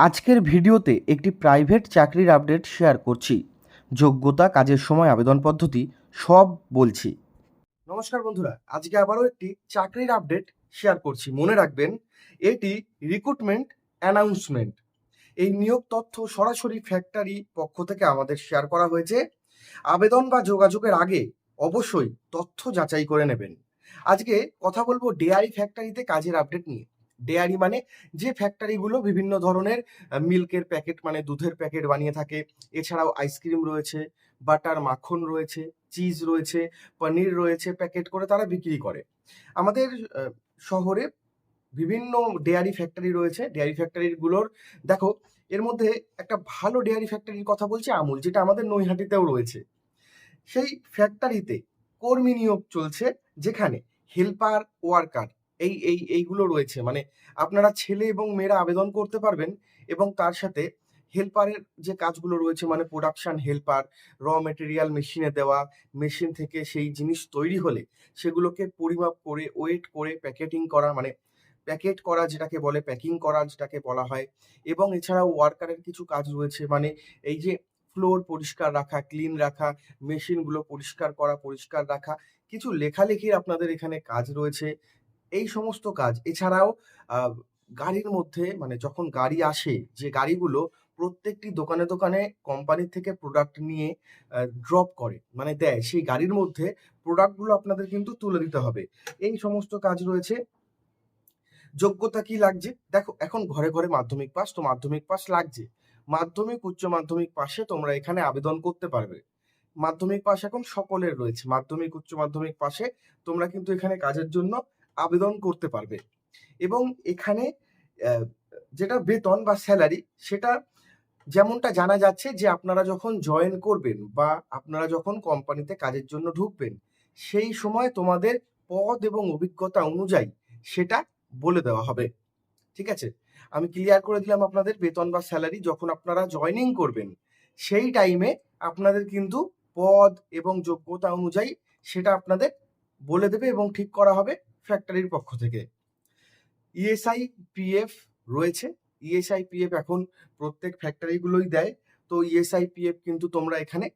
আজকের ভিডিওতে একটি প্রাইভেট চাকরির আপডেট শেয়ার করছি। যোগ্যতা, কাজের সময়, আবেদন পদ্ধতি সব বলছি। নমস্কার বন্ধুরা, আজকে আবারও একটি চাকরির আপডেট শেয়ার করছি। মনে রাখবেন, এটি রিক্রুটমেন্ট অ্যানাউন্সমেন্ট। এই নিয়োগ তথ্য সরাসরি ফ্যাক্টরি পক্ষ থেকে আমাদের শেয়ার করা হয়েছে। আবেদন বা যোগাযোগের আগে অবশ্যই তথ্য যাচাই করে নেবেন। আজকে কথা বলবো ডেয়ারি ফ্যাক্টরিতে কাজের আপডেট নিয়ে। ডেয়ারি মানে যে ফ্যাক্টরিগুলো বিভিন্ন ধরনের মিল্কের প্যাকেট মানে দুধের প্যাকেট বানিয়ে থাকে। এছাড়াও আইসক্রিম রয়েছে, বাটার, মাখন রয়েছে, চিজ রয়েছে, পনির রয়েছে, প্যাকেট করে তারা বিক্রি করে। আমাদের শহরে বিভিন্ন ডেয়ারি ফ্যাক্টরি রয়েছে। ডেয়ারি ফ্যাক্টরিগুলোর দেখো, এর মধ্যে একটা ভালো ডেয়ারি ফ্যাক্টরির কথা বলছি, আমুল, যেটা আমাদের নৈহাটিতেও রয়েছে। সেই ফ্যাক্টরিতে কর্মী নিয়োগ চলছে, যেখানে হেল্পার, ওয়ার্কার এইগুলো রয়েছে। মানে আপনারা ছেলে এবং মেয়েরা আবেদন করতে পারবেন। এবং তার সাথে হেল্পারের যে কাজগুলো রয়েছে, মানে প্রোডাকশন হেল্পার, র মেটেরিয়াল মেশিনে দেওয়া, মেশিন থেকে সেই জিনিস তৈরি হলে সেগুলোকে পরিমাপ করে, ওয়েট করে প্যাকেটিং করা, মানে প্যাকেট করা যেটাকে বলে, প্যাকিং করা যেটাকে বলা হয়। এবং এছাড়াও ওয়ার্কারের কিছু কাজ রয়েছে, মানে এই যে ফ্লোর পরিষ্কার রাখা, ক্লিন রাখা, মেশিনগুলো পরিষ্কার করা, পরিষ্কার রাখা, কিছু লেখালেখির আপনাদের এখানে কাজ রয়েছে। এই সমস্ত কাজ। এছাড়াও গাড়ির মধ্যে, মানে যখন গাড়ি আসে, যে গাড়িগুলো প্রত্যেকটি দোকানে দোকানে কোম্পানির থেকে প্রোডাক্ট নিয়ে ড্রপ করে, মানে দেয়, সেই গাড়ির মধ্যে প্রোডাক্টগুলো আপনাদের কিন্তু তুলে দিতে হবে। এই সমস্ত কাজ রয়েছে। যোগ্যতা কি লাগছে দেখো, এখন ঘরে ঘরে মাধ্যমিক পাস, তো মাধ্যমিক পাস লাগছে। মাধ্যমিক, উচ্চ মাধ্যমিক পাশে তোমরা এখানে আবেদন করতে পারবে। মাধ্যমিক পাস এখন সকলের রয়েছে। মাধ্যমিক, উচ্চ মাধ্যমিক পাশে তোমরা কিন্তু এখানে কাজের জন্য আবেদন করতে পারবে। এবং এখানে আহ, যেটা বেতন বা স্যালারি, সেটা যেমনটা জানা যাচ্ছে যে আপনারা যখন জয়েন করবেন বা আপনারা যখন কোম্পানিতে কাজের জন্য ঢুকবেন, সেই সময় তোমাদের পদ এবং অভিজ্ঞতা অনুযায়ী সেটা বলে দেওয়া হবে। ঠিক আছে, আমি ক্লিয়ার করে দিলাম আপনাদের বেতন বা স্যালারি। যখন আপনারা জয়েনিং করবেন সেই টাইমে আপনাদের কিন্তু পদ এবং যোগ্যতা অনুযায়ী সেটা আপনাদের বলে দেবে এবং ঠিক করা হবে ফ্যাক্টরির পক্ষ থেকে। ইএসআই পিএফ রয়েছে। ইএসআই পিএফ এখন প্রত্যেক ফ্যাক্টরিগুলোই দেয়। তো ইএসআই পিএফ কিন্তু তোমরা এখানে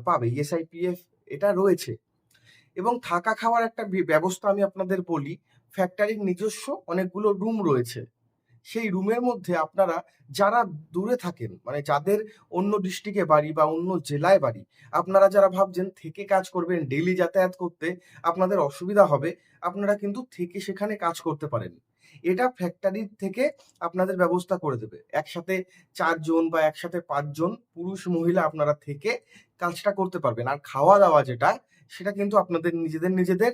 পাবে। ইএসআই পিএফ এটা রয়েছে। এবং থাকা খাওয়ার একটা ব্যবস্থা আমি আপনাদের বলি। ফ্যাক্টরির নিজস্ব অনেকগুলো রুম রয়েছে। সেই রুমের মধ্যে আপনারা যারা দূরে থাকেন, মানে যাদের অন্য ডিস্ট্রিক্টে বাড়ি বা অন্য জেলায় বাড়ি, আপনারা যারা ভাবছেন থেকে কাজ করবেন, ডেইলি যাতায়াত করতে আপনাদের অসুবিধা হবে, আপনারা কিন্তু থেকে সেখানে কাজ করতে পারেন। এটা ফ্যাক্টরি থেকে আপনাদের ব্যবস্থা করে দেবে। একসাথে 4 জন বা একসাথে 5 জন পুরুষ মহিলা আপনারা থেকে কাজটা করতে পারবেন। আর খাওয়া দাওয়া যেটা, সেটা কিন্তু আপনাদের নিজেদের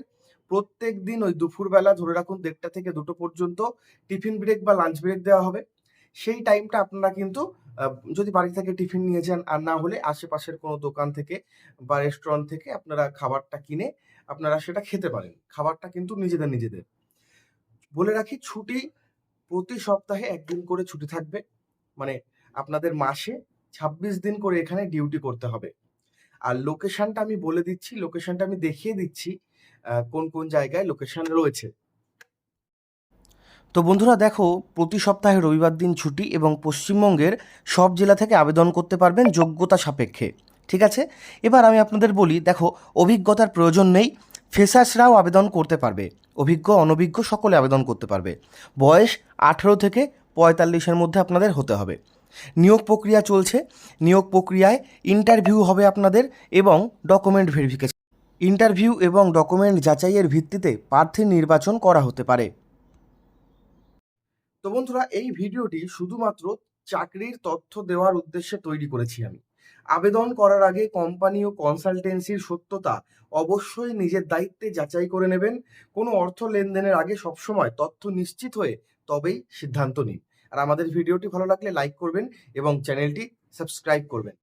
প্রত্যেক দিন ওই দুপুরবেলা ধরে রাখুন 1:30 থেকে 2টো পর্যন্ত টিফিন ব্রেক বা লাঞ্চ ব্রেক দেওয়া হবে। সেই টাইমটা আপনারা কিন্তু যদি বাড়ি থেকে টিফিন নিয়ে যান, আর না হলে আশেপাশের কোনো দোকান থেকে বা রেস্টুরেন্ট থেকে আপনারা খাবারটা কিনে আপনারা সেটা খেতে পারেন। খাবারটা কিন্তু নিজেদের। বলে রাখি, ছুটি প্রতি সপ্তাহে 1 দিন করে ছুটি থাকবে। মানে আপনাদের মাসে 26 দিন করে এখানে ডিউটি করতে হবে। আর লোকেশনটা আমি বলে দিচ্ছি, লোকেশনটা আমি দেখিয়ে দিচ্ছি কোন কোন জায়গায় লোকেশন রয়েছে। তো বন্ধুরা দেখো, প্রতি সপ্তাহে রবিবার দিন ছুটি এবং পশ্চিমবঙ্গের সব জেলা থেকে আবেদন করতে পারবেন যোগ্যতা সাপেক্ষে। ঠিক আছে, এবার আমি আপনাদের বলি, দেখো, অভিজ্ঞতার প্রয়োজন নেই। ফ্রেশার্সরাও আবেদন করতে পারবে। অভিজ্ঞ অনভিজ্ঞ সকলে আবেদন করতে পারবে। বয়স 18 থেকে 45-এর মধ্যে আপনাদের হতে হবে। নিয়োগ প্রক্রিয়া চলছে। নিয়োগ প্রক্রিয়ায় ইন্টারভিউ হবে আপনাদের এবং ডকুমেন্ট ভেরিফিকেশন। ইন্টারভিউ এবং ডকুমেন্ট যাচাইয়ের ভিত্তিতে প্রার্থী নির্বাচন করা হতে পারে। তো বন্ধুরা, এই ভিডিওটি শুধুমাত্র চাকরির তথ্য দেওয়ার উদ্দেশ্যে তৈরি করেছি আমি। আবেদন করার আগে কোম্পানি ও কনসালটেন্সির সত্যতা অবশ্যই নিজের দায়িত্বে যাচাই করে নেবেন। কোনো অর্থ লেনদেনের আগে সবসময় তথ্য নিশ্চিত হয়ে তবেই সিদ্ধান্ত নিন। আর আমাদের ভিডিওটি ভালো লাগলে লাইক করবেন এবং চ্যানেলটি সাবস্ক্রাইব করবেন।